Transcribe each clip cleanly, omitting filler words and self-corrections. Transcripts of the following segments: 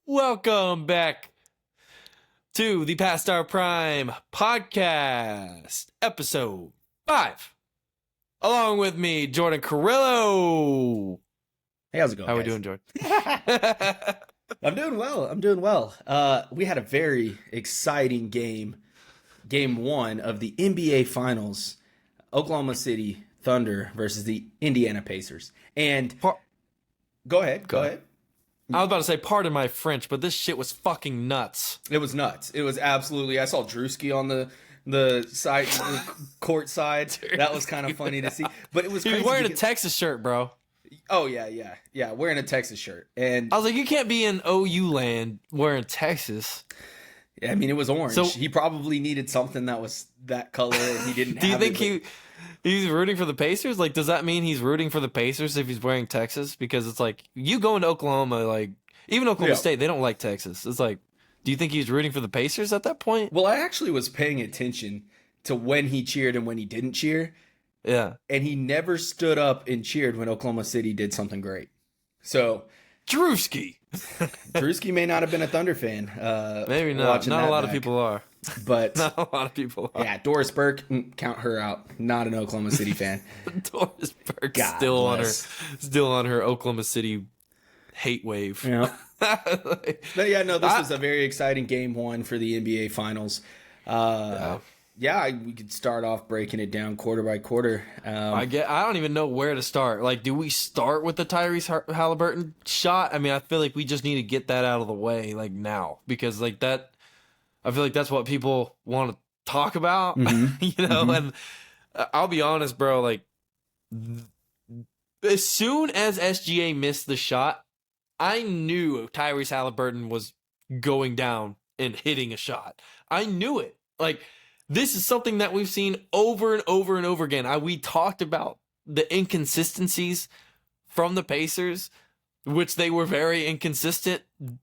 Welcome back to the Past Our Prime podcast, episode 5. Along with me, Jordan Carrillo. Hey, how's it going? How are we guys? doing, Jordan? I'm doing well. We had a very exciting game 1 of the NBA Finals, Oklahoma City Thunder versus the Indiana Pacers. And go ahead. I was about to say, pardon my French, but this shit was fucking nuts. It was nuts. It was absolutely. I saw Drewski on the side, the court side. That was kind of funny to see. But it was He crazy. was wearing a Texas shirt, bro. Oh yeah, wearing a Texas shirt. And I was like, you can't be in OU land wearing Texas. I mean, it was orange. So, he probably needed something that was that color, and he didn't. Do you have think it, he's rooting for the Pacers? Like, does that mean he's rooting for the Pacers if he's wearing Texas? Because it's like, you go into Oklahoma, like, even Oklahoma State, they don't like Texas. It's like, do you think he's rooting for the Pacers at that point? Well, I actually was paying attention to when he cheered and when he didn't cheer. Yeah. And he never stood up and cheered when Oklahoma City did something great. So, Drewski. Drewski may not have been a Thunder fan. Maybe not. Not a lot of people are. But not a lot of people are. Yeah, Doris Burke, count her out. Not an Oklahoma City fan. Doris Burke still on her Oklahoma City hate wave. Yeah. But yeah, no, this was a very exciting game 1 for the NBA Finals. We could start off breaking it down quarter by quarter. I don't even know where to start. Like, do we start with the Tyrese Halliburton shot? I mean, I feel like we just need to get that out of the way, like, now, because like that, I feel like that's what people want to talk about, you know. And I'll be honest, bro. Like, as soon as SGA missed the shot, I knew Tyrese Halliburton was going down and hitting a shot. I knew it. Like, this is something that we've seen over and over and over again. We talked about the inconsistencies from the Pacers, which they were very inconsistent,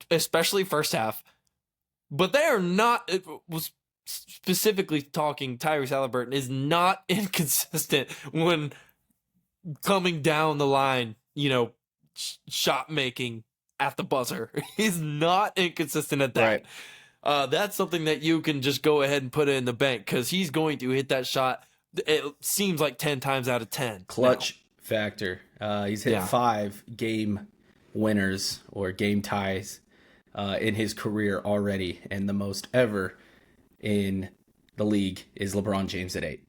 especially first half. But they are not, it was specifically talking, Tyrese Halliburton is not inconsistent when coming down the line, you know, shot making at the buzzer. He's not inconsistent at that. Right. That's something that you can just go ahead and put it in the bank because he's going to hit that shot. It seems like 10 times out of 10. Clutch factor. He's hit 5 game winners or game ties in his career already, and the most ever in the league is LeBron James at 8.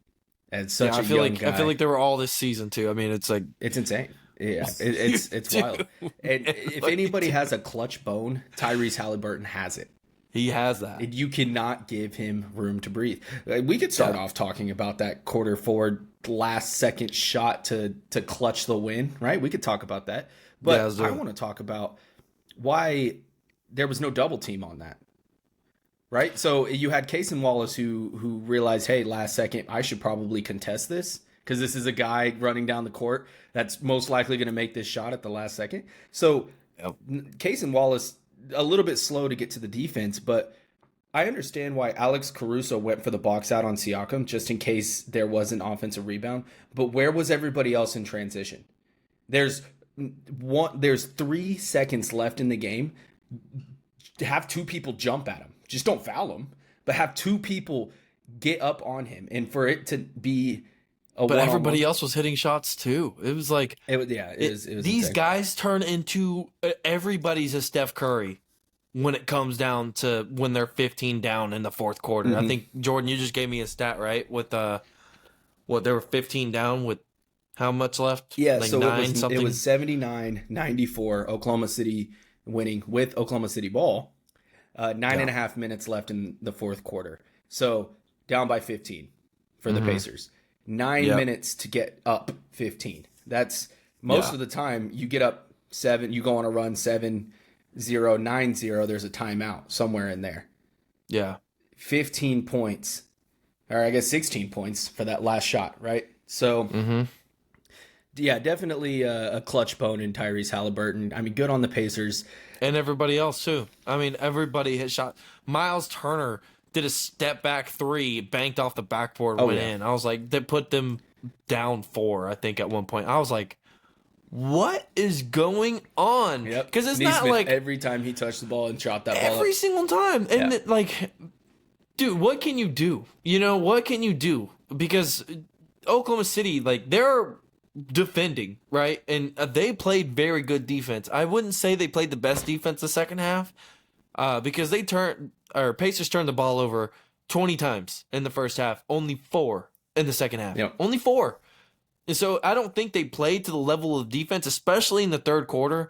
And such a young guy. I feel like they were all this season too. I mean, it's like it's insane. Yeah, it's wild. And if anybody has a clutch bone, Tyrese Halliburton has it. He has that. And you cannot give him room to breathe. We could start off talking about that quarter forward last second shot to clutch the win, right? We could talk about that. But I want to talk about why there was no double team on that. Right? So you had Case and Wallace who realized, hey, last second, I should probably contest this because this is a guy running down the court that's most likely going to make this shot at the last second. So Case and Wallace, a little bit slow to get to the defense, but I understand why Alex Caruso went for the box out on Siakam just in case there was an offensive rebound. But where was everybody else in transition? There's 3 seconds left in the game. Have 2 people jump at him. Just don't foul him, but have 2 people get up on him, and for it to be a but everybody else was hitting shots too. It was like it was these insane. guys turn into everybody's a Steph Curry when it comes down to when they're 15 down in the fourth quarter. I think Jordan, you just gave me a stat, right? With they were 15 down with how much left? Yeah, like so 9 something. It was 79-94, Oklahoma City winning with Oklahoma City ball. 9.5 minutes left in the fourth quarter. So down by 15 for the Pacers. 9 minutes to get up 15. That's most of the time you get up 7, you go on a run 7-0, 9-0, there's a timeout somewhere in there. Yeah. 15 points, or I guess 16 points for that last shot, right? So, yeah, definitely a clutch bone in Tyrese Halliburton. I mean, good on the Pacers. And everybody else, too. I mean, everybody hit shot. Miles Turner did a step back 3, banked off the backboard, went in. I was like, they put them down 4, I think, at one point. I was like, what is going on? Yep. Because it's Neesmith, not like every time he touched the ball and shot that ball every single time. And Yeah. like, dude, what can you do? You know, what can you do? Because Oklahoma City, like, they're defending, right? And they played very good defense. I wouldn't say they played the best defense the second half, because Pacers turned the ball over 20 times in the first half, only 4 in the second half. Yep. Only 4. And so I don't think they played to the level of defense, especially in the third quarter.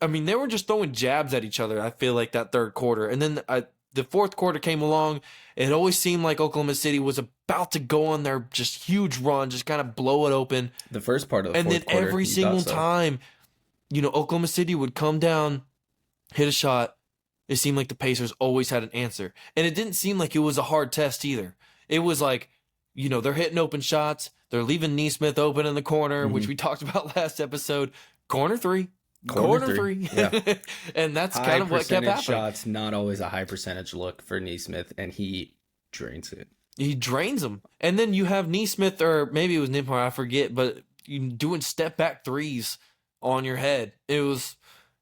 I mean, they were just throwing jabs at each other, I feel like, that third quarter. And then the fourth quarter came along. It always seemed like Oklahoma City was about to go on their just huge run, just kind of blow it open. The first part of the and fourth then quarter, every you single thought so. time, you know, Oklahoma City would come down, hit a shot. It seemed like the Pacers always had an answer. And it didn't seem like it was a hard test either. It was like, you know, they're hitting open shots. They're leaving Neesmith open in the corner, which we talked about last episode. Corner three. Yeah. And that's High kind of what kept happening. shots, not always a high percentage look for Neesmith, and he drains it. He drains them. And then you have Neesmith, or maybe it was Nembhard, I forget, but you doing step back threes on your head. It was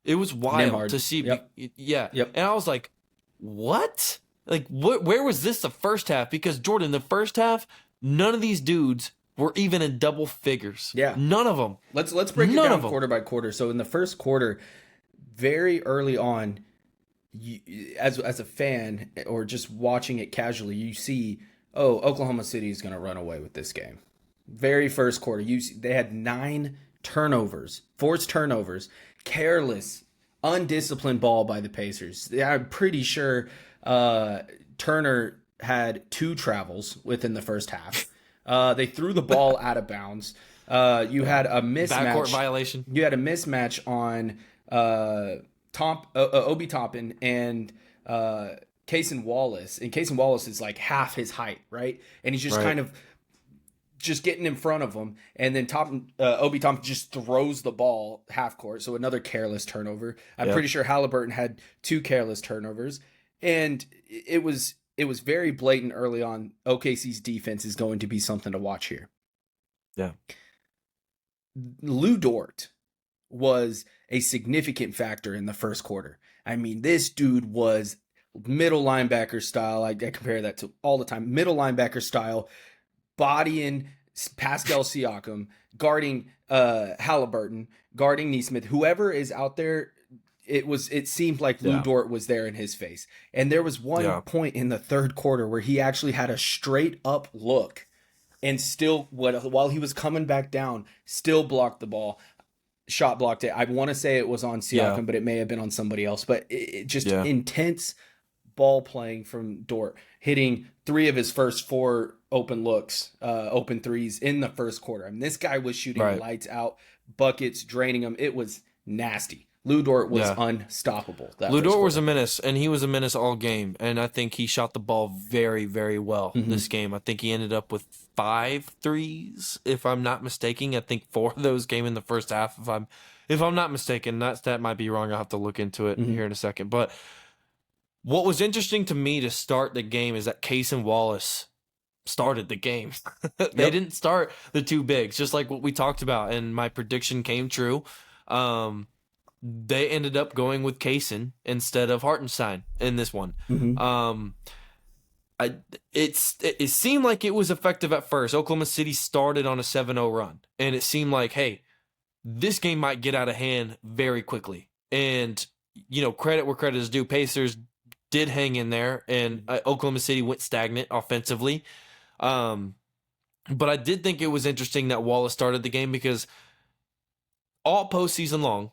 wild Nembhard. to see. Yep. Yeah. Yep. And I was like, what? Like, where was this the first half? Because, Jordan, the first half, none of these dudes were even in double figures. Yeah. None of them. Let's break it down quarter by quarter. So in the first quarter, very early on, as a fan or just watching it casually, you see, Oklahoma City is going to run away with this game. Very first quarter, they had 9 turnovers, forced turnovers, careless, undisciplined ball by the Pacers. I'm pretty sure Turner had 2 travels within the first half. They threw the ball out of bounds. You had a mismatch. Backcourt violation. You had a mismatch on Obi Toppin and Cason Wallace. And Cason Wallace is like half his height, right? And he's just kind of just getting in front of him. And then Obi Toppin just throws the ball half court. So another careless turnover. I'm pretty sure Haliburton had 2 careless turnovers. And it was very blatant early on. OKC's defense is going to be something to watch here. Yeah. Lou Dort was a significant factor in the first quarter. I mean, this dude was middle linebacker style. I compare that to all the time. Middle linebacker style, bodying Pascal Siakam, guarding Haliburton, guarding Neesmith, whoever is out there. It seemed like Lou Dort was there in his face. And there was one point in the third quarter where he actually had a straight up look and still, while he was coming back down, still blocked the ball, shot blocked it. I want to say it was on Siakam, but it may have been on somebody else. But it just intense ball playing from Dort, hitting 3 of his first 4 open looks, open threes in the first quarter. I mean, this guy was shooting lights out, buckets, draining them. It was nasty. Lou Dort was unstoppable. Lou Dort was a menace, and he was a menace all game. And I think he shot the ball very, very well this game. I think he ended up with 5 threes, if I'm not mistaken. I think 4 of those came in the first half. If I'm not mistaken, that stat might be wrong. I'll have to look into it here in a second. But what was interesting to me to start the game is that Cason Wallace started the game. They didn't start the 2 bigs, just like what we talked about, and my prediction came true. They ended up going with Cason instead of Hartenstein in this one. It seemed like it was effective at first. Oklahoma City started on a 7-0 run, and it seemed like, hey, this game might get out of hand very quickly. And, you know, credit where credit is due. Pacers did hang in there, and Oklahoma City went stagnant offensively. But I did think it was interesting that Wallace started the game because all postseason long,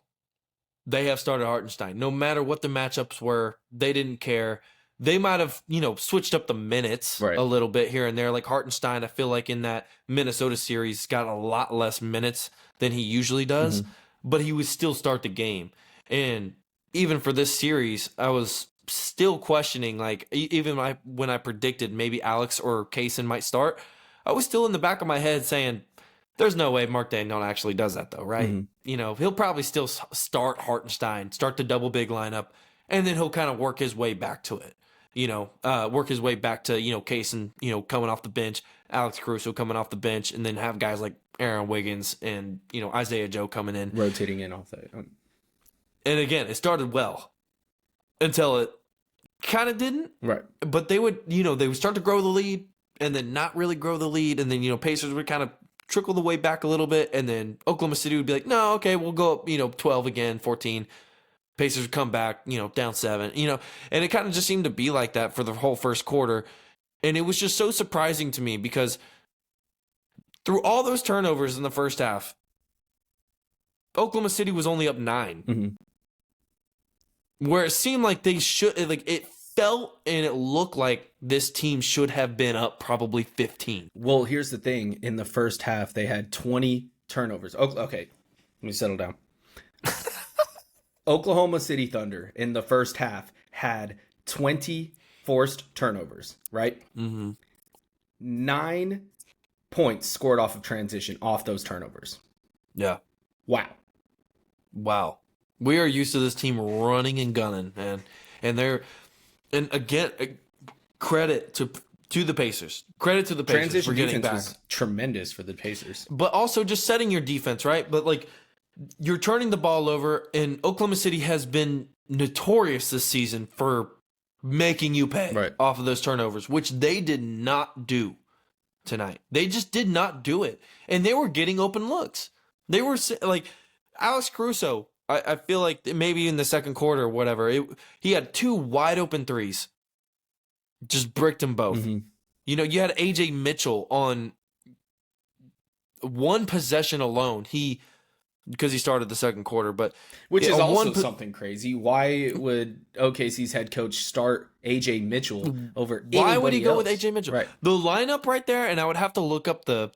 they have started Hartenstein. No matter what the matchups were, they didn't care. They might have, you know, switched up the minutes a little bit here and there. Like Hartenstein, I feel like in that Minnesota series got a lot less minutes than he usually does, but he would still start the game. And even for this series, I was still questioning, like, even when I predicted maybe Alex or Cason might start, I was still in the back of my head saying, there's no way Mark Daigneault actually does that, though, right? You know, he'll probably still start Hartenstein, start the double big lineup, and then he'll kind of work his way back to it. work his way back to, Case and, coming off the bench, Alex Caruso coming off the bench, and then have guys like Aaron Wiggins and, Isaiah Joe coming in. Rotating in off that. And again, it started well until it kind of didn't. Right. But they would start to grow the lead and then not really grow the lead. And then, Pacers would kind of trickle the way back a little bit. And then Oklahoma City would be like, no, okay, we'll go up, 12 again, 14. Pacers would come back, down 7, and it kind of just seemed to be like that for the whole first quarter. And it was just so surprising to me because through all those turnovers in the first half, Oklahoma City was only up 9. Mm-hmm. Where it seemed like they should, it felt and it looked like this team should have been up probably 15. Well, here's the thing. In the first half, they had 20 turnovers. Okay, let me settle down. Oklahoma City Thunder in the first half had 20 forced turnovers, right? Mm-hmm. 9 points scored off of transition off those turnovers. Yeah. Wow. We are used to this team running and gunning, man. And again, credit to the Pacers. Credit to the Pacers Transition for getting back. Was tremendous for the Pacers. But also just setting your defense, right? But you're turning the ball over, and Oklahoma City has been notorious this season for making you pay off of those turnovers, which they did not do tonight. They just did not do it. And they were getting open looks. They were Alex Caruso. I feel like maybe in the second quarter or whatever, he had 2 wide open threes. Just bricked them both. Mm-hmm. You had AJ Mitchell on one possession alone. Because he started the second quarter, but which is also something crazy. Why would OKC's head coach start AJ Mitchell over? Why would he go else? with AJ Mitchell? Right. The lineup right there, and I would have to look up the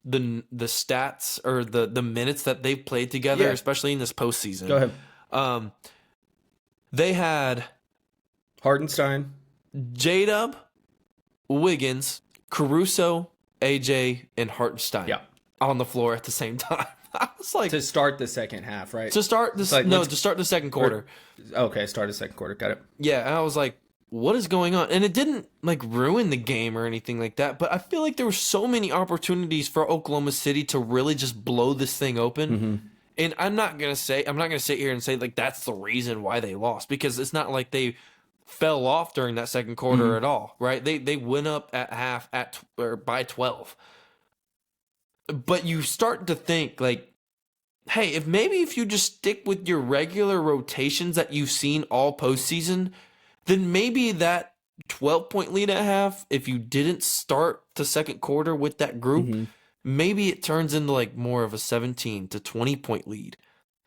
stats or the minutes that they've played together, especially in this postseason. Go ahead. They had Hardenstein, J-Dub, Wiggins, Caruso, AJ, and Hartenstein on the floor at the same time. I was like, to start the second half, right? To start this, to start the second quarter. Start the second quarter. Got it. Yeah, and I was like, what is going on? And it didn't ruin the game or anything like that, but I feel like there were so many opportunities for Oklahoma City to really just blow this thing open. Mm-hmm. And I'm not gonna sit here and say that's the reason why they lost, because it's not like they fell off during that second quarter at all, right? They went up at half by 12. But you start to think hey, if you just stick with your regular rotations that you've seen all postseason, then maybe that 12-point lead at half, if you didn't start the second quarter with that group, maybe it turns into more of a 17 to 20-point lead.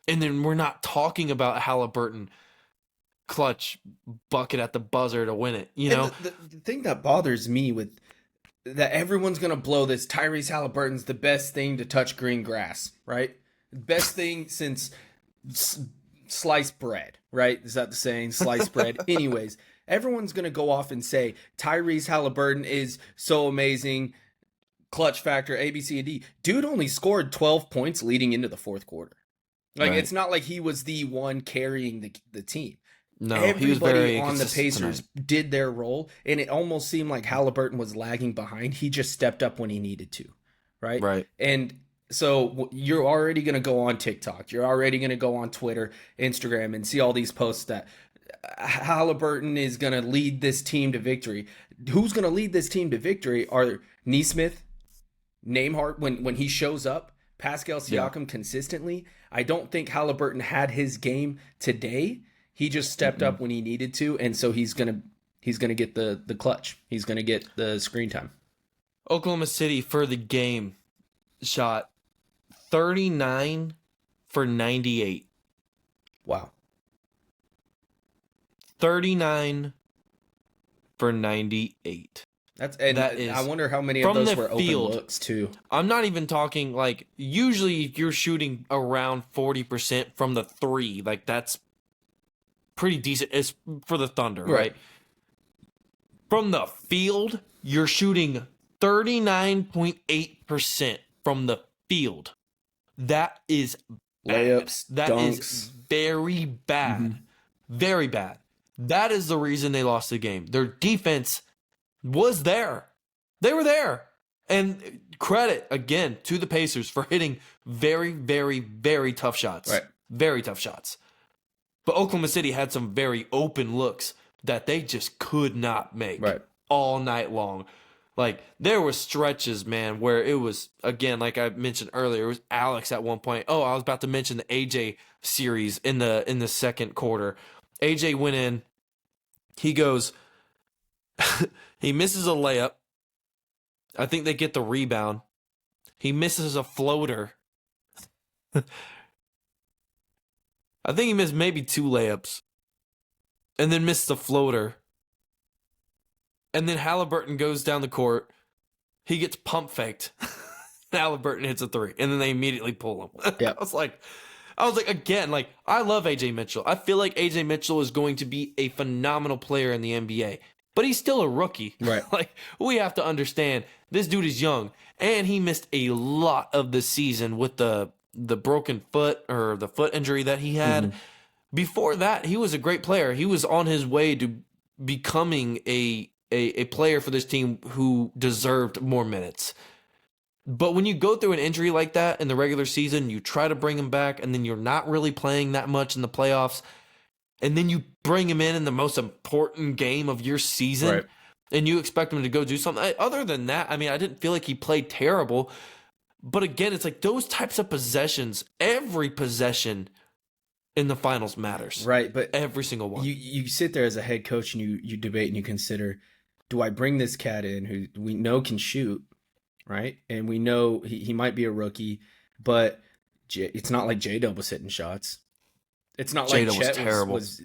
And then we're not talking about Haliburton clutch bucket at the buzzer to win it, The thing that bothers me with that everyone's going to blow this Tyrese Halliburton's the best thing to touch green grass, right? Best thing since sliced bread, right? Is that the saying? Sliced bread. Anyways, everyone's going to go off and say Tyrese Halliburton is so amazing, clutch factor, A, B, C, and D. Dude only scored 12 points leading into the fourth quarter. It's not like he was the one carrying the team. No, everybody he was very on the Pacers did their role, and it almost seemed like Haliburton was lagging behind. He just stepped up when he needed to, right? Right. And so you're already going to go on TikTok. You're already going to go on Twitter, Instagram, and see all these posts that Haliburton is going to lead this team to victory. Who's going to lead this team to victory are Nesmith, Nembhard when he shows up, Pascal Siakam consistently. I don't think Haliburton had his game today. He just stepped up when he needed to, and so he's gonna get the clutch. He's gonna get the screen time. Oklahoma City for the game shot 39 for 98. Wow. 39 for 98. That is. I wonder how many of those were open looks too. I'm not even talking usually if you're shooting around 40% from the 3, that's pretty decent. It's for the Thunder, right? From the field, you're shooting 39.8% from the field. That is bad. Layups, That dunks. is very bad. Very bad. That is the reason they lost the game. Their defense was there. They were there. And credit, again, to the Pacers for hitting very, very, very tough shots. Right. Very tough shots. But Oklahoma City had some very open looks that they just could not make all night long. Like, there were stretches, man, where it was, again, like I mentioned earlier, it was Alex at one point. Oh, I was about to mention the AJ series in the second quarter. AJ went in. He goes, he misses a layup. I think they get the rebound. He misses a floater. I think he missed maybe 2 layups. And then missed the floater. And then Haliburton goes down the court. He gets pump faked. Haliburton hits a 3. And then they immediately pull him. Yeah. I was like, again, like, I love AJ Mitchell. I feel like AJ Mitchell is going to be a phenomenal player in the NBA. But he's still a rookie. Right. Like, we have to understand, this dude is young. And he missed a lot of the season with the broken foot or the foot injury that he had. Mm-hmm. Before that, he was a great player. He was on his way to becoming a player for this team who deserved more minutes. But when you go through an injury like that in the regular season, you try to bring him back, and then you're not really playing that much in the playoffs, and then you bring him in the most important game of your season, and you expect him to go do something. Other than that, I mean, I didn't feel like he played terrible. But again, it's like those types of possessions, every possession in the finals matters. Right, but every single one. You sit there as a head coach and you debate and you consider, do I bring this cat in who we know can shoot, right? And we know he might be a rookie, but it's not like J-Dub was hitting shots. It's not like Chet was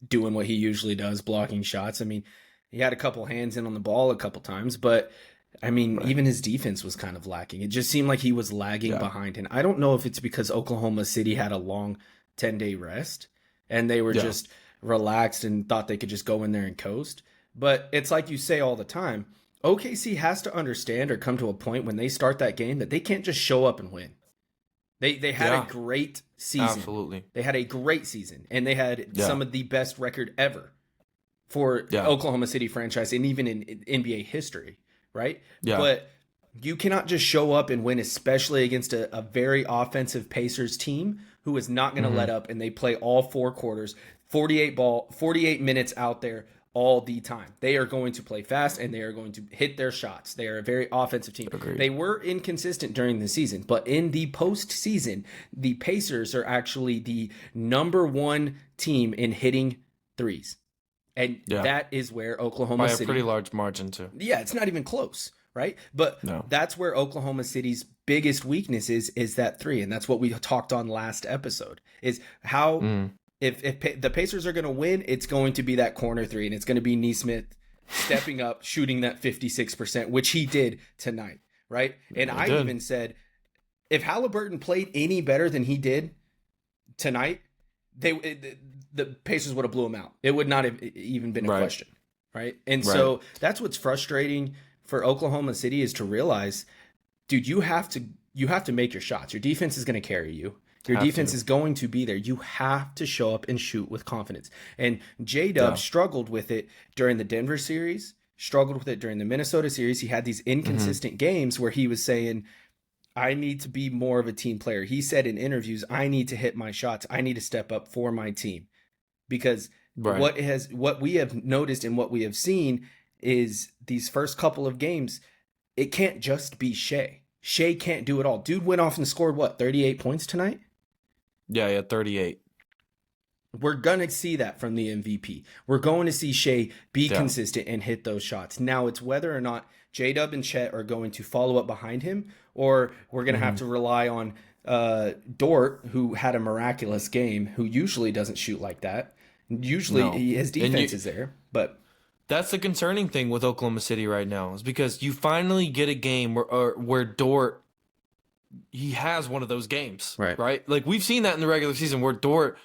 doing what he usually does, blocking shots. I mean, he had a couple hands in on the ball a couple times, but I mean, even his defense was kind of lacking. It just seemed like he was lagging behind. And I don't know if it's because Oklahoma City had a long 10-day rest and they were just relaxed and thought they could just go in there and coast. But it's like you say all the time, OKC has to understand or come to a point when they start that game that they can't just show up and win. They had a great season. Absolutely. They had a great season, and they had some of the best record ever for Oklahoma City franchise and even in NBA history, right? Yeah. But you cannot just show up and win, especially against a very offensive Pacers team who is not going to let up, and they play all 4 quarters, 48 minutes out there all the time. They are going to play fast, and they are going to hit their shots. They are a very offensive team. Agreed. They were inconsistent during the season, but in the postseason, the Pacers are actually the number 1 team in hitting threes. And that is where Oklahoma City... By a pretty large margin, too. Yeah, it's not even close, right? But that's where Oklahoma City's biggest weakness is that 3, and that's what we talked on last episode, is how... If the Pacers are going to win, it's going to be that corner 3, and it's going to be Nesmith stepping up, shooting that 56%, which he did tonight, right? And I even said, if Haliburton played any better than he did tonight, the Pacers would have blew him out. It would not have even been a question, right? And so that's what's frustrating for Oklahoma City is to realize, dude, you have to make your shots. Your defense is going to carry you. Your defense is going to be there. You have to show up and shoot with confidence. And J-Dub struggled with it during the Denver series, struggled with it during the Minnesota series. He had these inconsistent games where he was saying, I need to be more of a team player. He said in interviews, I need to hit my shots. I need to step up for my team. Because what we have noticed and what we have seen is these first couple of games, it can't just be Shea. Shea can't do it all. Dude went off and scored, 38 points tonight? Yeah, 38. We're going to see that from the MVP. We're going to see Shea be consistent and hit those shots. Now, it's whether or not J-Dub and Chet are going to follow up behind him, or we're going to have to rely on Dort, who had a miraculous game, who usually doesn't shoot like that. Usually his defense is there, but... That's the concerning thing with Oklahoma City right now, is because you finally get a game where Dort, he has one of those games, right? Like, we've seen that in the regular season where Dort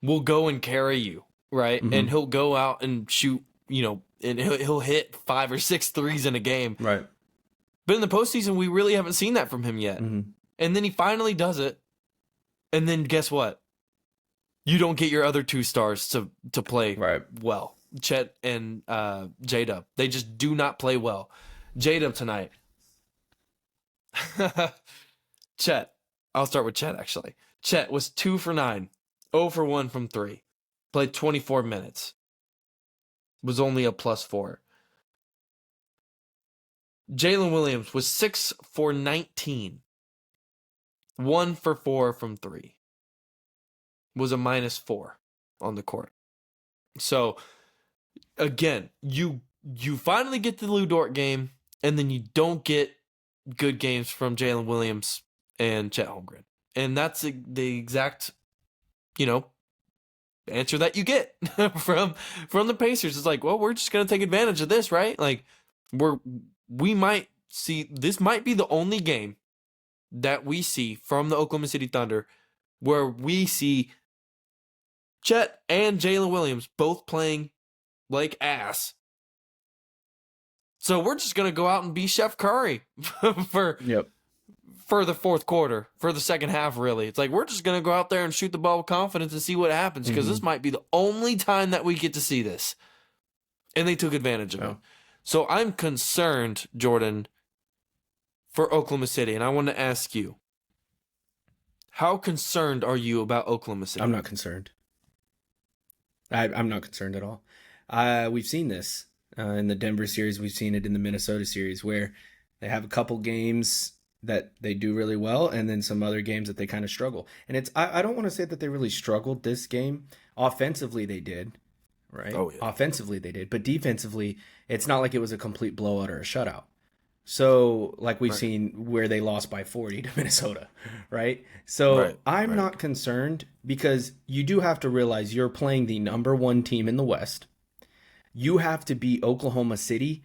will go and carry you, right? And he'll go out and shoot, and he'll hit 5 or 6 threes in a game. Right. But in the postseason, we really haven't seen that from him yet. And then he finally does it. And then guess what? you don't get your other two stars to play Right. well. Chet and J-Dub. They just do not play well. J-Dub tonight. Chet. I'll start with Chet, actually. Chet was 2 for 9. 0 for 1 from 3. Played 24 minutes. Was only a +4. Jalen Williams was 6 for 19. 1 for 4 from 3. Was a -4 on the court. So, again, you finally get the Lou Dort game, and then you don't get good games from Jalen Williams and Chet Holmgren. And that's the exact, answer that you get from the Pacers. It's like, well, we're just going to take advantage of this, right? Like, we might see, this might be the only game that we see from the Oklahoma City Thunder where we see Chet and Jalen Williams both playing like ass. So we're just going to go out and be Chef Curry for the fourth quarter, for the second half, really. It's like, we're just going to go out there and shoot the ball with confidence and see what happens, because this might be the only time that we get to see this. And they took advantage of it. So I'm concerned, Jordan, for Oklahoma City, and I want to ask you, how concerned are you about Oklahoma City? I'm not concerned. I'm not concerned at all. We've seen this in the Denver series. We've seen it in the Minnesota series, where they have a couple games that they do really well, and then some other games that they kind of struggle. And I don't want to say that they really struggled this game. Offensively, they did, right? Oh, yeah. Offensively, they did. But defensively, it's not like it was a complete blowout or a shutout. So, like we've seen where they lost by 40 to Minnesota, right? So, I'm not concerned, because you do have to realize you're playing the number 1 team in the West. You have to beat Oklahoma City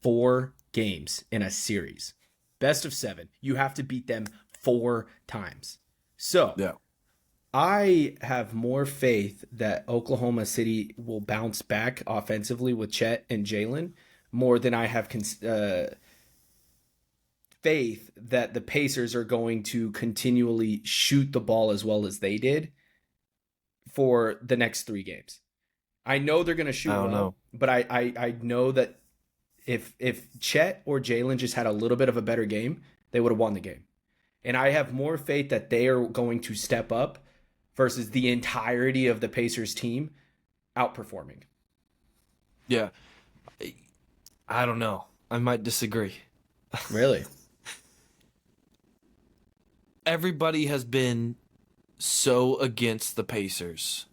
4 games in a series. Best of 7. You have to beat them 4 times. So, I have more faith that Oklahoma City will bounce back offensively with Chet and Jalen more than I have faith that the Pacers are going to continually shoot the ball as well as they did for the next 3 games. I know they're going to shoot well, but I know that if Chet or Jalen just had a little bit of a better game, they would have won the game. And I have more faith that they are going to step up versus the entirety of the Pacers team outperforming. Yeah. I don't know. I might disagree. Really? Everybody has been so against the Pacers.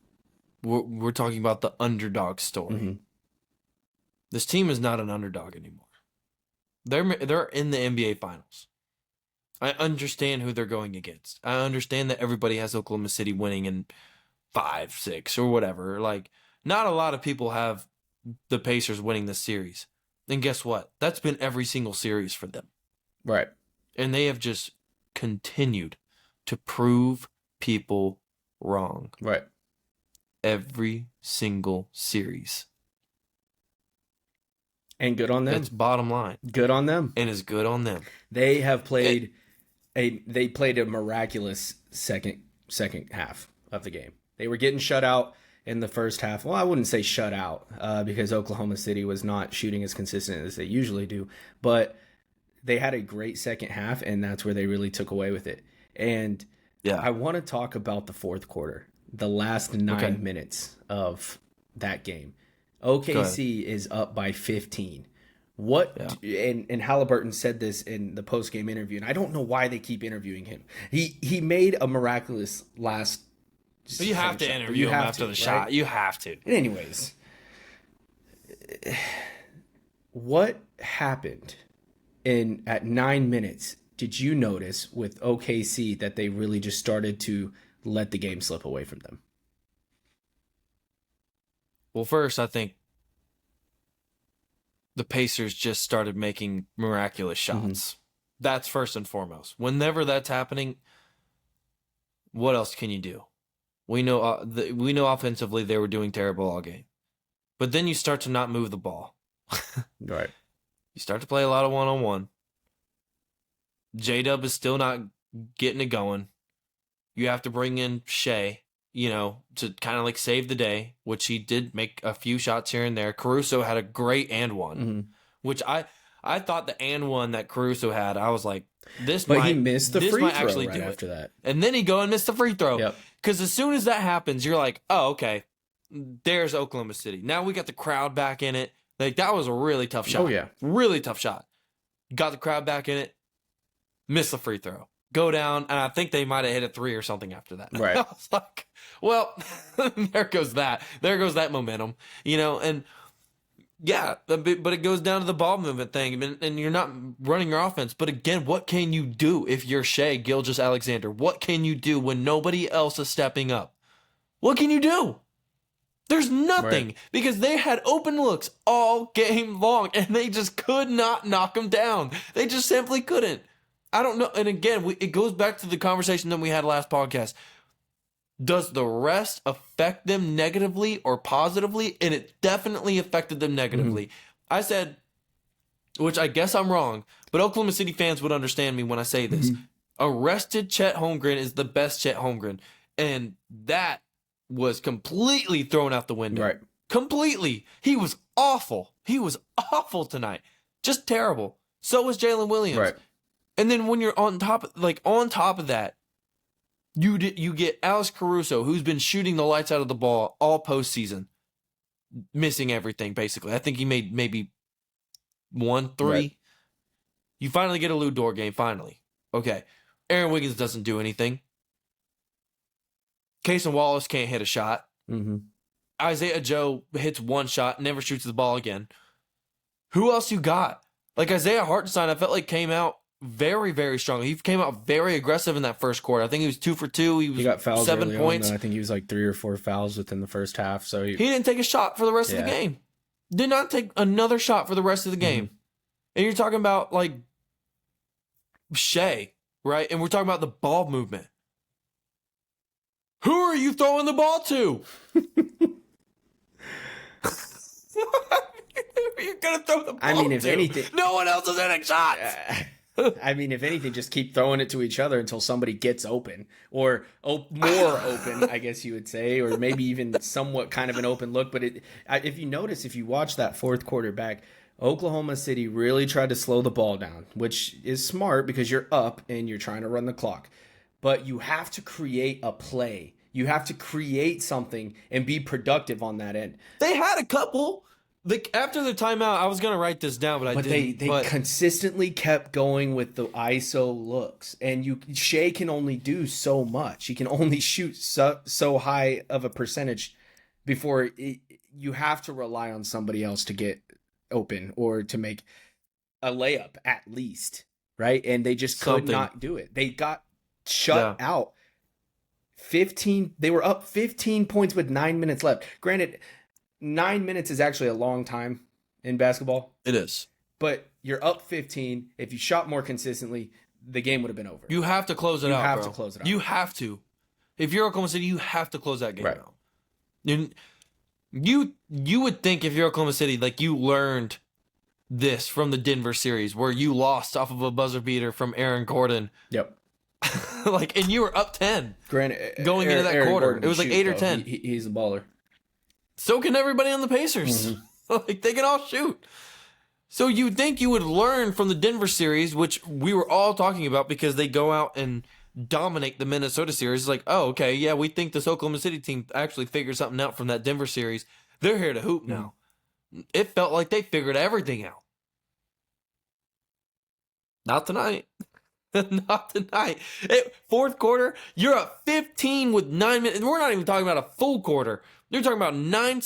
We're talking about the underdog story. Mm-hmm. This team is not an underdog anymore. They're in the NBA Finals. I understand who they're going against. I understand that everybody has Oklahoma City winning in 5, 6, or whatever. Like, not a lot of people have the Pacers winning this series. And guess what? That's been every single series for them. Right. And they have just continued to prove people wrong. Right. Every single series. And good on them. That's bottom line. Good on them. And it's good on them. They have played a miraculous second half of the game. They were getting shut out in the first half. Well, I wouldn't say shut out because Oklahoma City was not shooting as consistent as they usually do. But they had a great second half, and that's where they really took away with it. And I want to talk about the fourth quarter, the last 9 minutes of that game. OKC is up by 15. And Haliburton said this in the post-game interview, and I don't know why they keep interviewing him. He made a miraculous last. But you have to interview him after the shot. Right? You have to. Anyways, what happened at 9 minutes? Did you notice with OKC that they really just started to let the game slip away from them? Well, first, I think the Pacers just started making miraculous shots. Mm-hmm. That's first and foremost. Whenever that's happening, what else can you do? We know offensively they were doing terrible all game. But then you start to not move the ball. Right. You start to play a lot of one-on-one. J-Dub is still not getting it going. You have to bring in Shea. to kind of like save the day, which he did make a few shots here and there. Caruso had a great and one, which I thought the and one that Caruso had, I was like, he missed the free throw right after that. And then he go and missed the free throw. Yep. Because as soon as that happens, you're like, oh, okay, there's Oklahoma City. Now we got the crowd back in it. Like, that was a really tough shot. Oh, yeah. Really tough shot. Got the crowd back in it. Missed the free throw. Go down, and I think they might have hit a 3 or something after that. Right. I was like, well, there goes that. There goes that momentum. And yeah, but it goes down to the ball movement thing, and you're not running your offense. But again, what can you do if you're Shea Gilgeous-Alexander? What can you do when nobody else is stepping up? What can you do? There's nothing, right. Because they had open looks all game long, and they just could not knock them down. They just simply couldn't. I don't know. And again, it goes back to the conversation that we had last podcast. Does the rest affect them negatively or positively? And it definitely affected them negatively. Mm-hmm. I said, which I guess I'm wrong, but Oklahoma City fans would understand me when I say this. Mm-hmm. Arrested Chet Holmgren is the best Chet Holmgren. And that was completely thrown out the window. Right. Completely. He was awful. He was awful tonight. Just terrible. So was Jalen Williams. Right. And then when you're on top of that, you get Alex Caruso, who's been shooting the lights out of the ball all postseason, missing everything, basically. I think he made maybe 1 3. Right. You finally get a Lou Dort game, finally. Okay. Aaron Wiggins doesn't do anything. Cason Wallace can't hit a shot. Mm-hmm. Isaiah Joe hits 1 shot, never shoots the ball again. Who else you got? Like Isaiah Hartenstein, I felt like came out very, very strong. He came out very aggressive in that first quarter. I think he was 2 for 2. He got fouls 7 points. I think he was like 3 or 4 fouls within the first half. So he didn't take a shot for the rest of the game. Did not take another shot for the rest of the game. Mm-hmm. And you're talking about like Shea, right? And we're talking about the ball movement. Who are you throwing the ball to? You're gonna throw the ball. I mean, if anything, no one else is hitting shots. I mean, if anything, just keep throwing it to each other until somebody gets open or more open, I guess you would say, or maybe even somewhat kind of an open look. But if you watch that fourth quarter back, Oklahoma City really tried to slow the ball down, which is smart because you're up and you're trying to run the clock. But you have to create a play. You have to create something and be productive on that end. They had a couple. After the timeout, I was going to write this down, but I didn't. They consistently kept going with the ISO looks. And Shea can only do so much. He can only shoot so high of a percentage before you have to rely on somebody else to get open or to make a layup at least, right? And they just could not do it. They got shut out. They were up 15 points with 9 minutes left. Granted, 9 minutes is actually a long time in basketball. It is. But you're up 15. If you shot more consistently, the game would have been over. You have to close it out, You have to close it out. You have to. If you're Oklahoma City, you have to close that game out. You would think if you're Oklahoma City, like you learned this from the Denver series where you lost off of a buzzer beater from Aaron Gordon. Yep. And you were up 10 Granted, going into that Aaron quarter. Gordon it was like 8 or 10. He's a baller. So can everybody on the Pacers. Mm-hmm. They can all shoot. So you'd think you would learn from the Denver series, which we were all talking about because they go out and dominate the Minnesota series. It's like, oh, okay, yeah, we think this Oklahoma City team actually figured something out from that Denver series. They're here to hoop now. It felt like they figured everything out. Not tonight. Not tonight. Fourth quarter, you're up 15 with 9 minutes. We're not even talking about a full quarter. You're talking about 9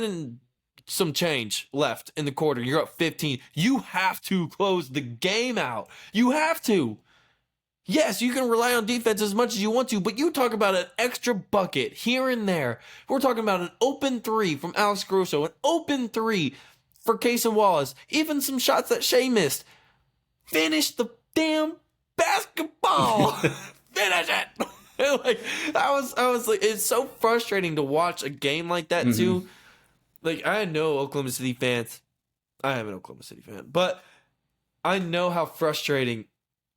and some change left in the quarter. You're up 15. You have to close the game out. You have to. Yes, you can rely on defense as much as you want to, but you talk about an extra bucket here and there. We're talking about an open 3 from Alex Caruso, an open 3 for Cason Wallace, even some shots that Shea missed. Finish the damn basketball. Finish it. I was like, it's so frustrating to watch a game like that too. Like, I know Oklahoma City fans. I am an Oklahoma City fan, but I know how frustrating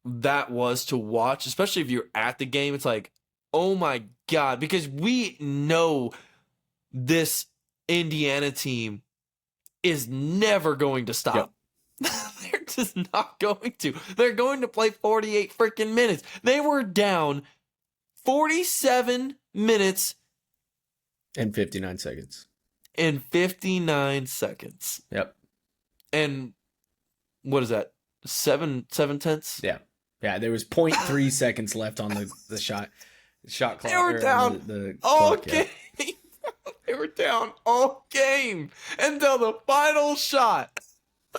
that was to watch, especially if you're at the game. It's like, oh my God, because we know this Indiana team is never going to stop. Yep. They're just not going to. They're going to play 48 freaking minutes. They were down 47 minutes and 59 seconds. In 59 seconds. Yep. And what is that? 7/10? Yeah. Yeah, there was 0.3 seconds left on the shot clock. They were down the all clock, game. Yeah. They were down all game until the final shot.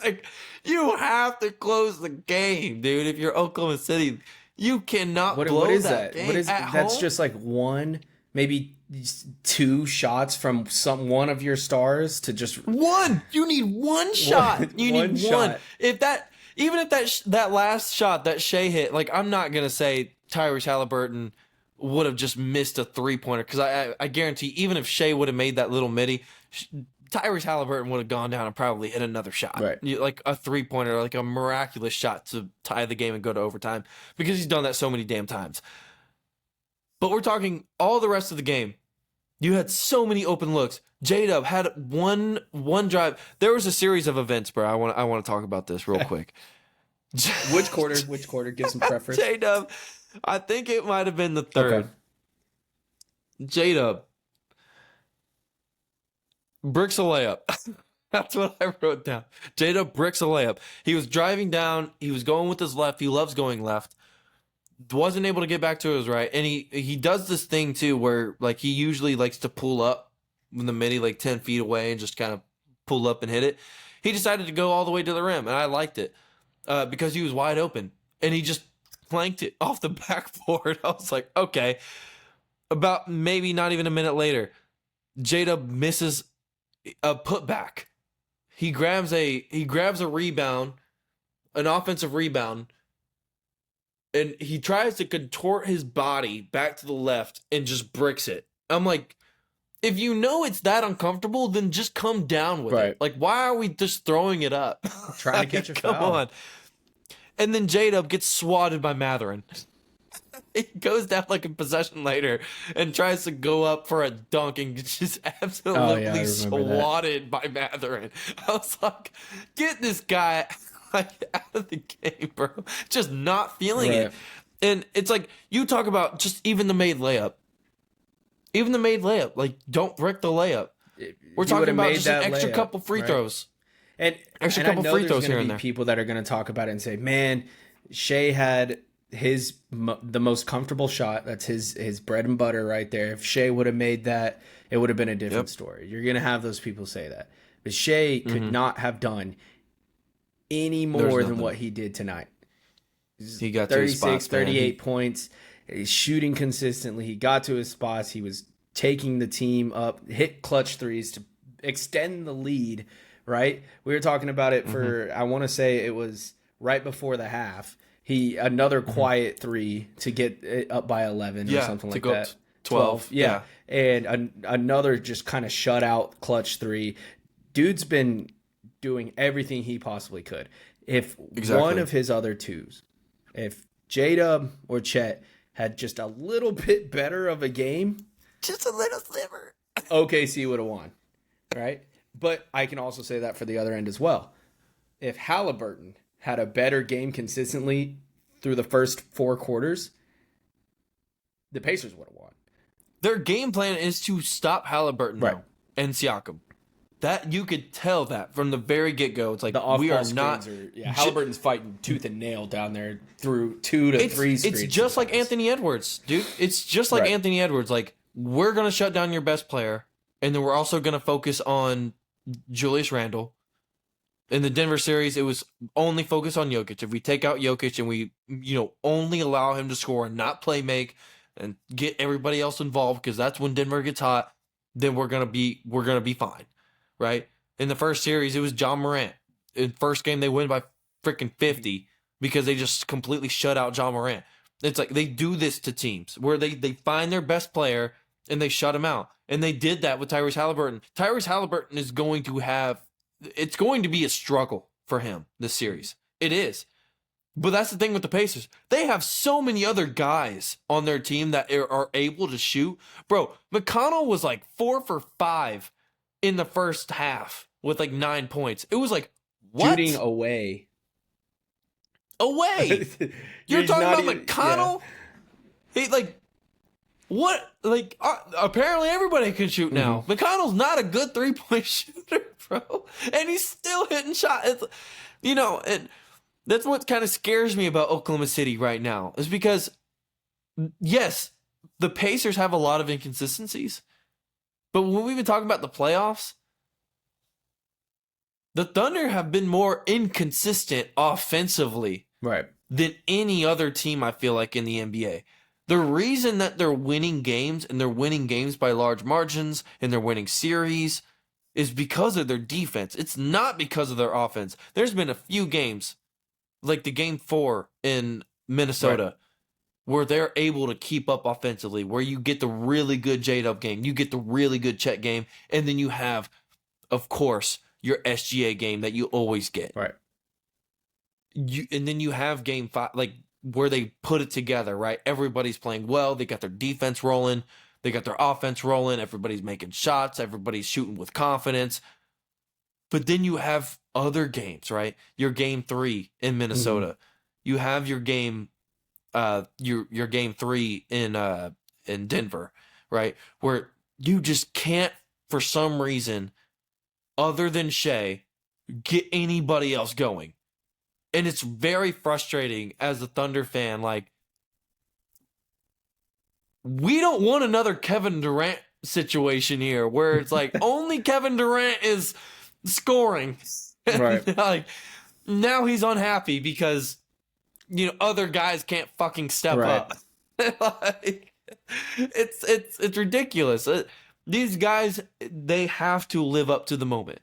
Like, you have to close the game, dude. If you're Oklahoma City, you cannot blow what is that that? game What is at that's home? just like one, maybe 2 shots from one of your stars to just one. You need one shot. You need one. Shot. If that last shot that Shea hit, like, I'm not gonna say Tyrese Halliburton would have just missed a 3-pointer, because I guarantee even if Shea would have made that little midi, Tyrese Halliburton would have gone down and probably hit another shot, right? Like a 3-pointer, like a miraculous shot to tie the game and go to overtime, because he's done that so many damn times. But we're talking all the rest of the game. You had so many open looks. J-Dub had one drive. There was a series of events, bro. I want to talk about this real quick. Which quarter? Give some preference. J-Dub, I think it might have been the third. Okay. J-Dub bricks a layup. That's what I wrote down. J-Dub bricks a layup. He was driving down. He was going with his left. He loves going left. Wasn't able to get back to his right. And he does this thing, too, where, like, he usually likes to pull up in the midi, like 10 feet away, and just kind of pull up and hit it. He decided to go all the way to the rim, and I liked it because he was wide open. And he just planked it off the backboard. I was like, okay. About maybe not even a minute later, J-Dub misses a putback. He grabs a rebound, an offensive rebound, and he tries to contort his body back to the left and just bricks it. I'm like, if you know it's that uncomfortable, then just come down with it. Like, why are we just throwing it up? Trying to catch a foul. Come on. And then J-Dub gets swatted by Matherin. He goes down like a possession later and tries to go up for a dunk and gets just absolutely swatted by Matherin. I was like, get this guy out of the game, bro. Just not feeling it. And it's like, you talk about just even the made layup. Even the made layup. Like, don't brick the layup. We're talking about just an extra couple free throws. And extra couple free throws here and there. People that are going to talk about it and say, man, Shea had the most comfortable shot. That's his bread and butter right there. If Shea would have made that, it would have been a different story. You're going to have those people say that. But Shea could not have done any more than what he did tonight. He got 36, 38 points. He's shooting consistently. He got to his spots. He was taking the team up, hit clutch threes to extend the lead, right? We were talking about it for, I want to say it was right before the half. Another quiet three to get it up by 11 or something like that. 12. Yeah. And another just kind of shutout clutch three. Dude's been doing everything he possibly could. If one of his other twos, if J-Dub or Chet had just a little bit better of a game, just a little sliver, OKC would have won, right? But I can also say that for the other end as well. If Haliburton had a better game consistently through the first 4 quarters, the Pacers would have won. Their game plan is to stop Haliburton now and Siakam. That you could tell that from the very get-go. It's like, we are not. Haliburton's fighting tooth and nail down there through 2 to 3 screens. It's just like Anthony Edwards, dude. It's just like Anthony Edwards. Like, we're going to shut down your best player, and then we're also going to focus on Julius Randle. In the Denver series, it was only focused on Jokic. If we take out Jokic and we, only allow him to score and not play make and get everybody else involved, because that's when Denver gets hot, then we're gonna be fine, right? In the first series, it was John Morant. In first game, they win by freaking 50 because they just completely shut out John Morant. It's like they do this to teams where they find their best player and they shut him out. And they did that with Tyrese Halliburton. Tyrese Halliburton is going to have. It's going to be a struggle for him this series. It is. But that's the thing with the Pacers. They have so many other guys on their team that are able to shoot. Bro, McConnell was like 4 for 5 in the first half with like 9 points. It was like, what? Shooting away. You're talking about McConnell? Yeah. He, like, what? Like, apparently everybody can shoot now. Mm-hmm. McConnell's not a good 3-point shooter, bro. And he's still hitting shots. And that's what kind of scares me about Oklahoma City right now, is because, yes, the Pacers have a lot of inconsistencies, but when we've been talking about the playoffs, the Thunder have been more inconsistent offensively than any other team, I feel like, in the NBA. The reason that they're winning games, and they're winning games by large margins, and they're winning series, is because of their defense. It's not because of their offense. There's been a few games, like the game 4 in Minnesota, where they're able to keep up offensively, where you get the really good J-Dub game, you get the really good Chet game, and then you have, of course, your SGA game that you always get. Right. And then you have game 5, like, where they put it together, right? Everybody's playing well. They got their defense rolling. They got their offense rolling. Everybody's making shots. Everybody's shooting with confidence. But then you have other games, right? Your game 3 in Minnesota. Mm-hmm. You have your game, your game 3 in Denver, right? Where you just can't, for some reason, other than Shea, get anybody else going. And it's very frustrating as a Thunder fan. Like, we don't want another Kevin Durant situation here where it's like only Kevin Durant is scoring. Right. Like, now he's unhappy because, other guys can't fucking step up. Like, it's ridiculous. These guys, they have to live up to the moment.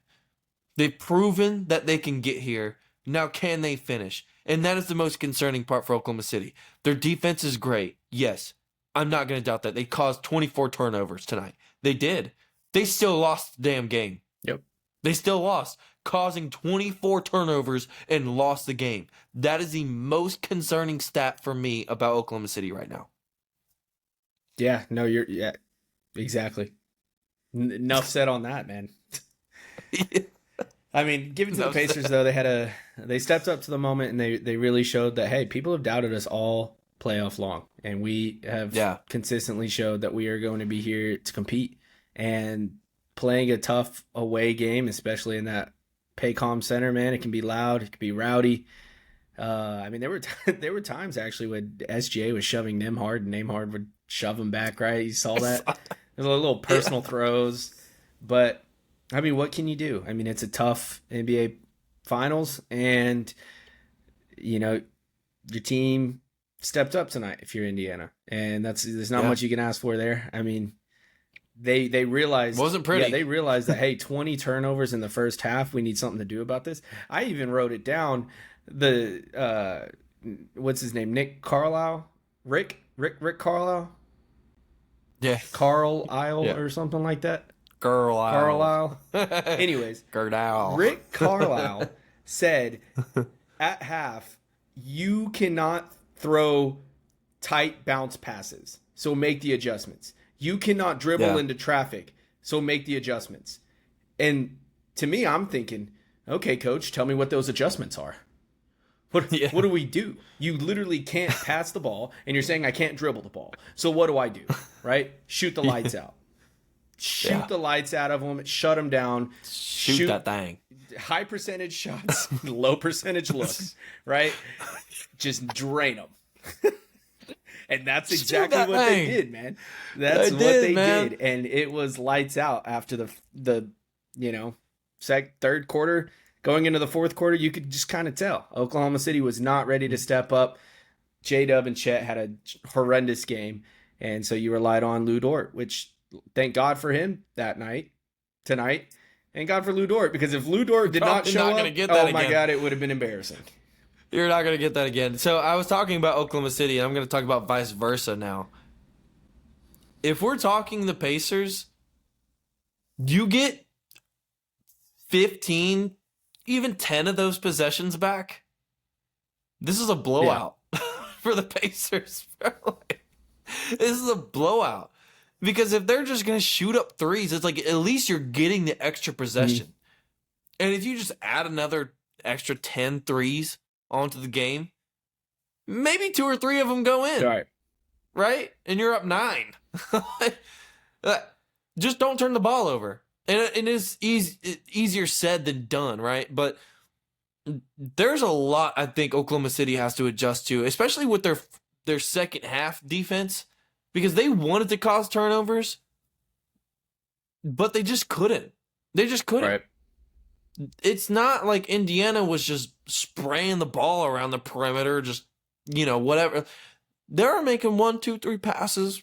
They've proven that they can get here. Now, can they finish? And that is the most concerning part for Oklahoma City. Their defense is great. Yes, I'm not going to doubt that. They caused 24 turnovers tonight. They did. They still lost the damn game. Yep. They still lost, causing 24 turnovers and lost the game. That is the most concerning stat for me about Oklahoma City right now. Yeah, no, exactly. Enough said on that, man. I mean, give it to the Pacers, though. They stepped up to the moment, and they really showed that, hey, people have doubted us all playoff long, and we have consistently showed that we are going to be here to compete. And playing a tough away game, especially in that Paycom Center, man, it can be loud, it can be rowdy. I mean, there were times actually when SGA was shoving Nembhard, and Nembhard would shove him back. Right, you saw that. There's a little personal throws, but. I mean, what can you do? I mean, it's a tough NBA Finals, and, your team stepped up tonight if you're Indiana, and there's not much you can ask for there. I mean, they realized... Wasn't pretty. Yeah, they realized that, hey, 20 turnovers in the first half, we need something to do about this. I even wrote it down. What's his name? Nick Carlisle? Rick Carlisle? Yeah. Carlisle or something like that. Carlisle. Anyways, Gerdau. Rick Carlisle said at half, you cannot throw tight bounce passes, so make the adjustments. You cannot dribble into traffic, so make the adjustments. And to me, I'm thinking, okay, coach, tell me what those adjustments are. What do we do? You literally can't pass the ball, and you're saying I can't dribble the ball. So what do I do? Right? Shoot the lights out. Shoot the lights out of them. Shut them down. Shoot that thing. High percentage shots, low percentage looks, right? Just drain them. And that's exactly what they did, man. That's what they did. And it was lights out after the third quarter. Going into the fourth quarter, you could just kind of tell. Oklahoma City was not ready to step up. J-Dub and Chet had a horrendous game. And so you relied on Lou Dort, which... Thank God for him tonight. Thank God for Lou Dort, because if Lou Dort did not show up, oh my God, it would have been embarrassing. You're not going to get that again. So I was talking about Oklahoma City, and I'm going to talk about vice versa now. If we're talking the Pacers, you get 15, even 10 of those possessions back. This is a blowout for the Pacers. This is a blowout. Because if they're just going to shoot up threes, it's like at least you're getting the extra possession. And if you just add another extra 10 threes onto the game, maybe 2 or 3 of them go in. Right? And you're up 9. Just don't turn the ball over. And it is easier said than done, right? But there's a lot I think Oklahoma City has to adjust to, especially with their second half defense, because they wanted to cause turnovers, but they just couldn't. They just couldn't. Right. It's not like Indiana was just spraying the ball around the perimeter, just, whatever. They were making 1, 2, 3 passes,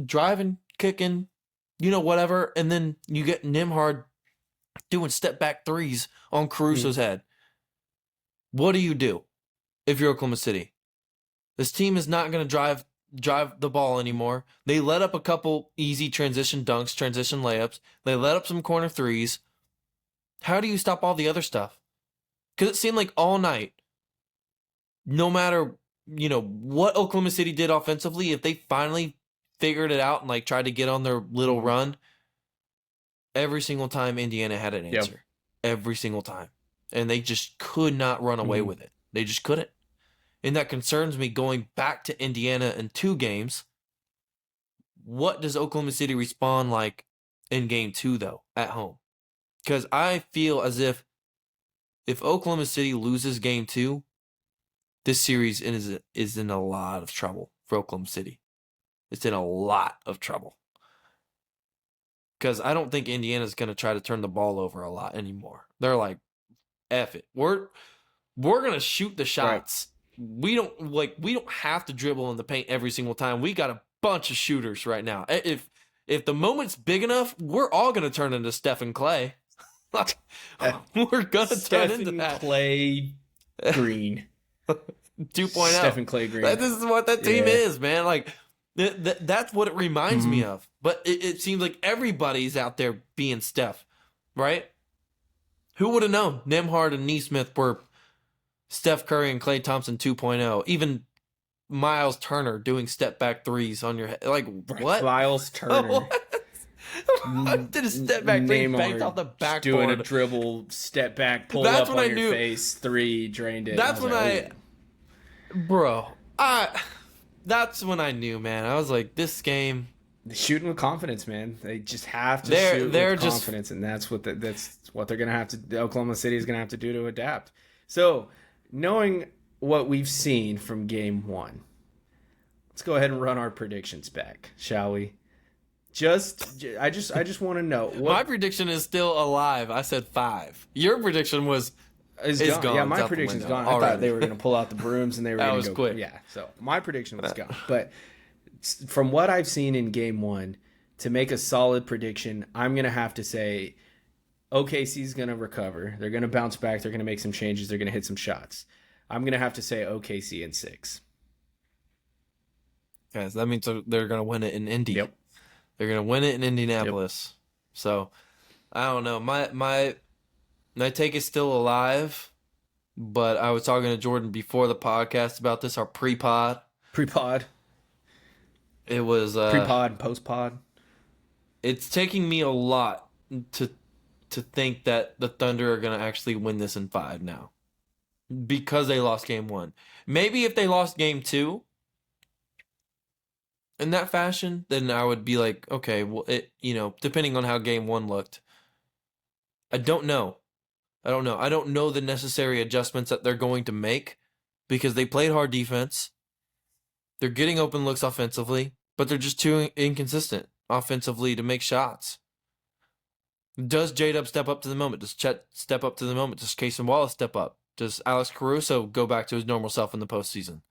driving, kicking, whatever, and then you get Nembhard doing step back threes on Caruso's head. What do you do if you're Oklahoma City? This team is not going to drive the ball anymore. They let up a couple easy transition dunks, transition layups. They let up some corner threes. How do you stop all the other stuff? Because it seemed like all night, no matter, what Oklahoma City did offensively, if they finally figured it out and like tried to get on their little run, every single time Indiana had an answer. Yep. Every single time. And they just could not run away with it. They just couldn't. And that concerns me going back to Indiana in 2 games. What does Oklahoma City respond like in game 2, though, at home? Because I feel as if Oklahoma City loses game 2, this series is in a lot of trouble for Oklahoma City. It's in a lot of trouble. Because I don't think Indiana's going to try to turn the ball over a lot anymore. They're like, F it. We're going to shoot the shots. Right. We don't have to dribble in the paint every single time. We got a bunch of shooters right now. If the moment's big enough, we're all going to turn into Stephen Clay. We're going to turn into that. Clay Green. 2.0. Stephen Clay Green. This is what that team is, man. Like, that's what it reminds me of. But it seems like everybody's out there being Steph, right? Who would have known Nembhard and Nesmith were Steph Curry and Klay Thompson 2.0? Even Miles Turner doing step-back threes on your head. Like, what? Miles Turner. Did a step-back three banked off the backboard. Doing a dribble, step-back, pull up on your face, 3, drained it. That's when that's when I knew, man. I was like, this game... Shooting with confidence, man. They just have to shoot with confidence, and that's what they're gonna have to. Oklahoma City is gonna have to do to adapt. So, knowing what we've seen from Game 1, let's go ahead and run our predictions back, shall we? I just want to know. My prediction is still alive. I said 5. Your prediction was gone. Yeah, my prediction's gone. I thought they were gonna pull out the brooms and they were gonna go quick. Yeah, so my prediction was gone, but. From what I've seen in Game 1, to make a solid prediction, I'm going to have to say OKC's going to recover. They're going to bounce back. They're going to make some changes. They're going to hit some shots. I'm going to have to say OKC in 6. Yes, that means they're going to win it in Indy. Yep. They're going to win it in Indianapolis. Yep. So, I don't know. My take is still alive, but I was talking to Jordan before the podcast about this, our pre-pod. It was pre-pod, post-pod. It's taking me a lot to think that the Thunder are going to actually win this in 5 now, because they lost Game 1. Maybe if they lost Game 2 in that fashion, then I would be like, okay, well, depending on how Game 1 looked, I don't know. I don't know the necessary adjustments that they're going to make, because they played hard defense. They're getting open looks offensively, but they're just too inconsistent offensively to make shots. Does J-Dub step up to the moment? Does Chet step up to the moment? Does Casey Wallace step up? Does Alex Caruso go back to his normal self in the postseason?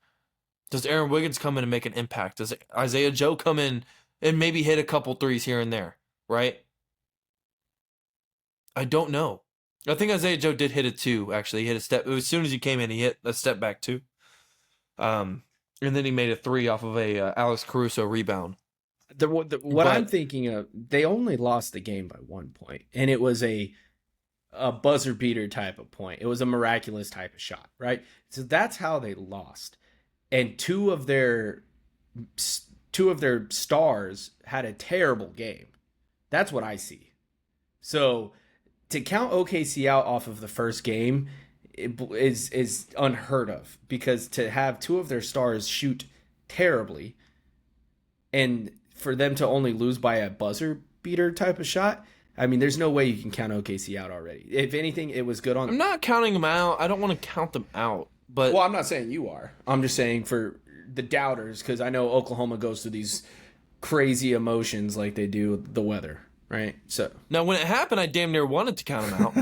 Does Aaron Wiggins come in and make an impact? Does Isaiah Joe come in and maybe hit a couple threes here and there, right? I don't know. I think Isaiah Joe did hit it too, actually. He hit a step. As soon as he came in, he hit a step back too. And then he made a 3 off of a Alex Caruso rebound. I'm thinking of, they only lost the game by 1 point, and it was a a buzzer beater type of point. It was a miraculous type of shot, right? So that's how they lost. And two of their stars had a terrible game. That's what I see. So to count OKC out off of the first game is unheard of, because to have two of their stars shoot terribly and for them to only lose by a buzzer beater type of shot, I mean, there's no way you can count OKC out already. If anything, it was good on. I'm not counting them out. I don't want to count them out. But well, I'm not saying you are. I'm just saying for the doubters, because I know Oklahoma goes through these crazy emotions like they do with the weather, right? So now, when it happened, I damn near wanted to count them out.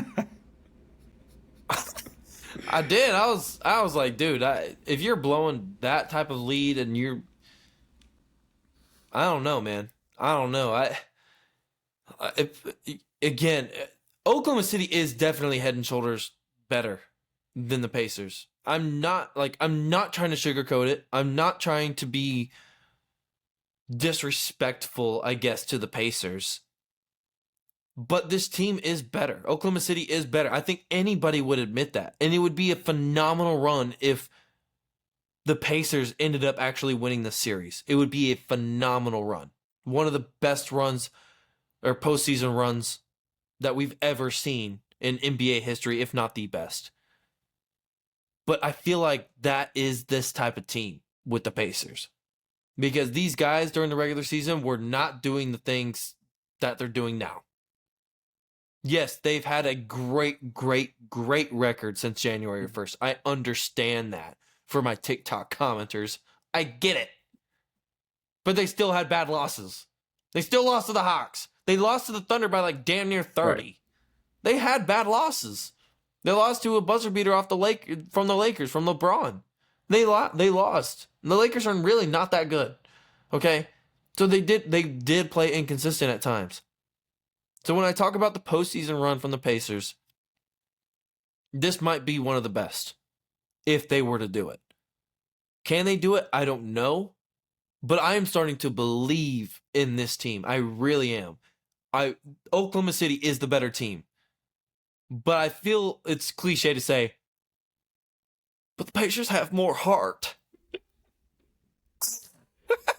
I did. I was like, dude, if you're blowing that type of lead and I don't know, man. I don't know. Again, Oklahoma City is definitely head and shoulders better than the Pacers. I'm not trying to sugarcoat it. I'm not trying to be disrespectful, I guess, to the Pacers. But this team is better. Oklahoma City is better. I think anybody would admit that. And it would be a phenomenal run if the Pacers ended up actually winning the series. It would be a phenomenal run. One of the best runs or postseason runs that we've ever seen in NBA history, if not the best. But I feel like that is this type of team with the Pacers. Because these guys during the regular season were not doing the things that they're doing now. Yes, they've had a great record since January 1st. I understand that. For my TikTok commenters, I get it. But they still had bad losses. They still lost to the Hawks. They lost to the Thunder by like damn near 30. Right. They had bad losses. They lost to a buzzer beater from the Lakers, from LeBron. They lost. And the Lakers are really not that good. Okay? So they did play inconsistent at times. So when I talk about the postseason run from the Pacers, this might be one of the best if they were to do it. Can they do it? I don't know. But I am starting to believe in this team. I really am. Oklahoma City is the better team. But I feel it's cliche to say, but the Pacers have more heart.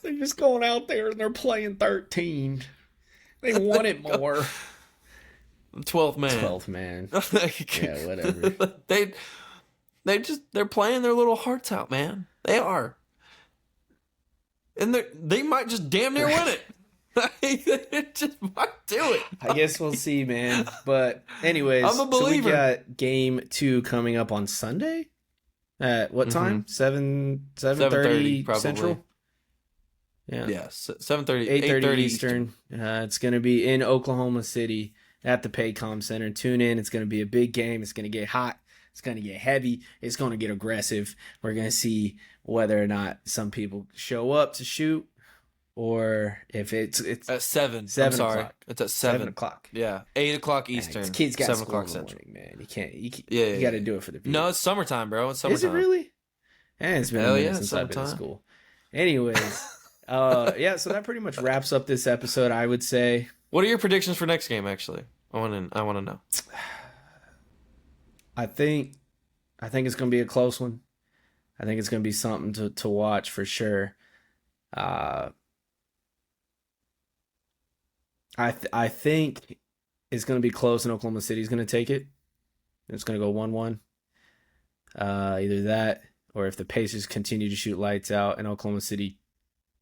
They're just going out there and they're playing 13. They want it more. 12th man. 12th man. Yeah, whatever. They're playing their little hearts out, man. They are. And they might just damn near win it. They just might do it. I guess we'll see, man. But anyways, I'm a believer. So we got game 2 coming up on Sunday. At what time? 7:30 Central? Yeah, 7:30, 8:30 Eastern. It's going to be in Oklahoma City at the Paycom Center. Tune in. It's going to be a big game. It's going to get hot. It's going to get heavy. It's going to get aggressive. We're going to see whether or not some people show up to shoot, or if it's at 7. 7 I'm sorry. o'clock. It's at 7. 7 o'clock. Yeah, 8 o'clock Eastern. Man, kids got 7 school o'clock in the Central. morning, man. You got to do it for the people. No, it's summertime, bro. It's summertime. Is it really? It's been a minute since I've been to school. Anyways, yeah. So that pretty much wraps up this episode, I would say. What are your predictions for next game? Actually, I want to know. I think it's going to be a close one. I think it's going to be something to watch for sure. I think it's going to be close, and Oklahoma City's going to take it. It's going to go 1-1. Either that, or if the Pacers continue to shoot lights out and Oklahoma City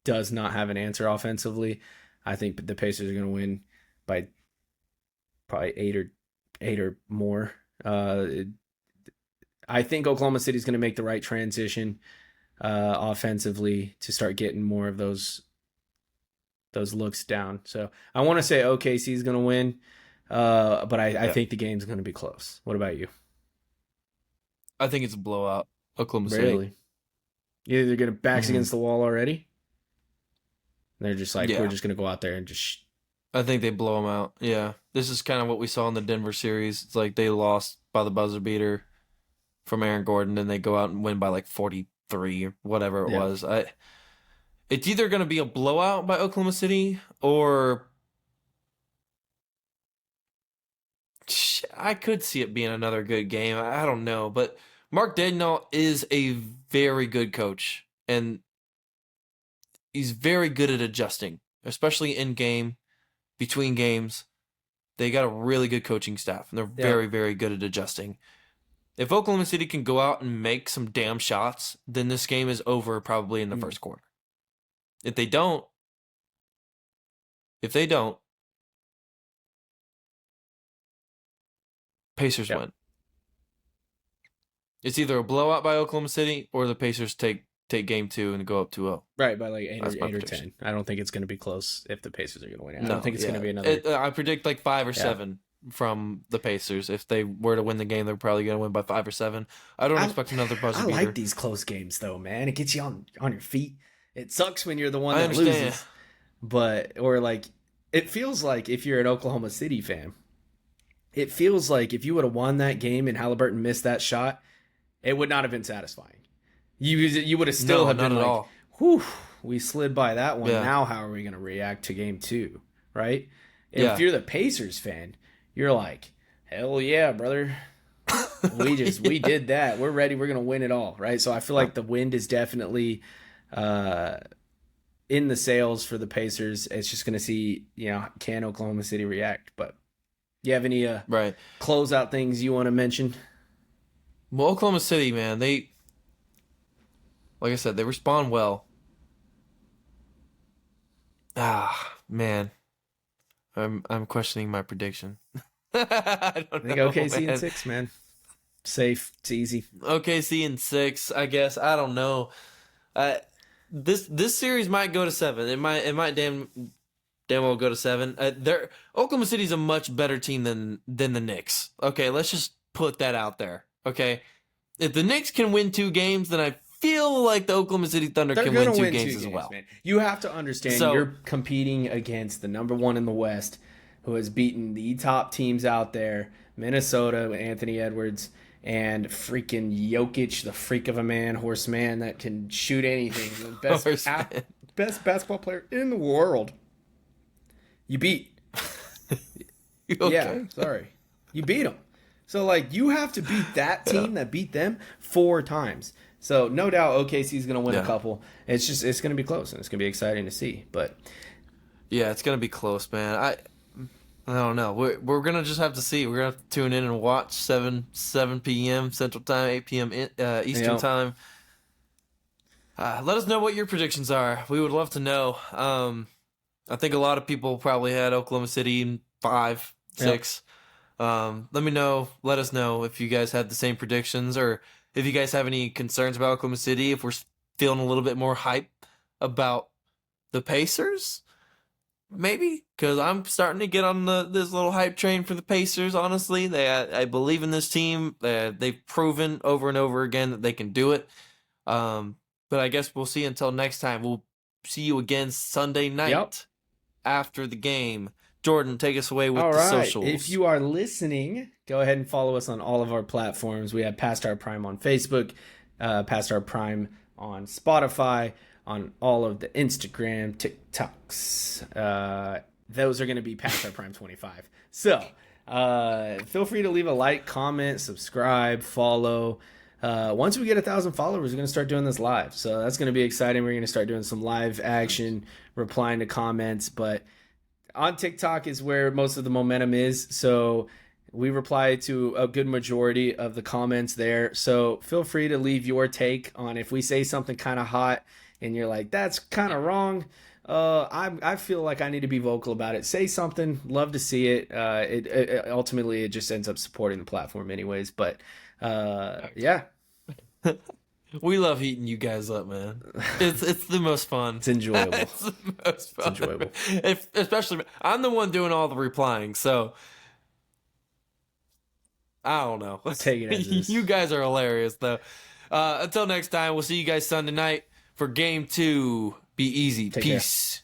does not have an answer offensively, I think the Pacers are going to win by probably 8 or more. I think Oklahoma City is going to make the right transition offensively to start getting more of those looks down. So I want to say OKC is going to win, but I think the game's going to be close. What about you? I think it's a blowout. Oklahoma City. Really? Either they're going to backs against the wall already. They're just like, we're just going to go out there and just. I think they blow them out. Yeah. This is kind of what we saw in the Denver series. It's like they lost by the buzzer beater from Aaron Gordon, and they go out and win by like 43 or whatever it was. It's either going to be a blowout by Oklahoma City or I could see it being another good game. I don't know, but Mark Daigneault is a very good coach, and he's very good at adjusting, especially in game, between games. They got a really good coaching staff, and they're very, very good at adjusting. If Oklahoma City can go out and make some damn shots, then this game is over probably in the first quarter. If they don't, Pacers win. It's either a blowout by Oklahoma City or the Pacers take game 2 and go up 2-0. Right, by like 8 or 10. I don't think it's going to be close if the Pacers are going to win it. I don't think it's going to be another. I predict like 5 or 7 from the Pacers. If they were to win the game, they're probably going to win by 5 or 7. I don't expect another buzzer beater. I like these close games though, man. It gets you on your feet. It sucks when you're the one that loses. It feels like if you're an Oklahoma City fan, it feels like if you would have won that game and Haliburton missed that shot, it would not have been satisfying. You would have still have been like, all. Whew, we slid by that one. Yeah. Now how are we going to react to game 2, right? And if you're the Pacers fan, you're like, hell yeah, brother. We did that. We're ready. We're going to win it all, right? So I feel like the wind is definitely in the sails for the Pacers. It's just going to see, can Oklahoma City react? But you have any closeout things you want to mention? Well, Oklahoma City, man, like I said, they respond well. Man. I'm questioning my prediction. I think OKC in 6, man. Safe. It's easy. OKC in 6, I guess. I don't know. This series might go to 7. It might damn well go to 7. Oklahoma City's a much better team than the Knicks. Okay, let's just put that out there. Okay, if the Knicks can win 2 games, then I feel like the Oklahoma City Thunder can win 2 games as well. Man. You have to understand you're competing against the number 1 in the West, who has beaten the top teams out there, Minnesota, Anthony Edwards, and freaking Jokic, the freak of a man, horseman that can shoot anything. The best basketball player in the world. You beat. Okay. Yeah, sorry. You beat them. So, you have to beat that team that beat them 4 times. So, no doubt OKC is going to win a couple. It's going to be close, and it's going to be exciting to see. But yeah, it's going to be close, man. I don't know. We're going to just have to see. We're going to have to tune in and watch 7 p.m. Central Time, 8 p.m. Eastern Time. Let us know what your predictions are. We would love to know. I think a lot of people probably had Oklahoma City in 5, 6. Let me know. Let us know if you guys had the same predictions or if you guys have any concerns about Oklahoma City, if we're feeling a little bit more hype about the Pacers, maybe, because I'm starting to get on this little hype train for the Pacers, honestly. I believe in this team. They've proven over and over again that they can do it. But I guess we'll see until next time. We'll see you again Sunday night after the game. Jordan, take us away with the socials. If you are listening, go ahead and follow us on all of our platforms. We have Past Our Prime on Facebook, Past Our Prime on Spotify, on all of the Instagram, TikToks. Those are going to be Past Our Prime 25. So feel free to leave a like, comment, subscribe, follow. Once we get 1,000 followers, we're going to start doing this live. So that's going to be exciting. We're going to start doing some live action, replying to comments. But on TikTok is where most of the momentum is. So we reply to a good majority of the comments there. So feel free to leave your take on if we say something kind of hot and you're like, that's kind of wrong. I feel like I need to be vocal about it. Say something. Love to see it. Ultimately, it just ends up supporting the platform anyways. But yeah. We love heating you guys up, man. It's the most fun. It's enjoyable. It's the most fun. It's enjoyable. Especially, I'm the one doing all the replying, so I don't know. Take it as is. You guys are hilarious, though. Until next time, we'll see you guys Sunday night for Game 2. Be easy. Peace.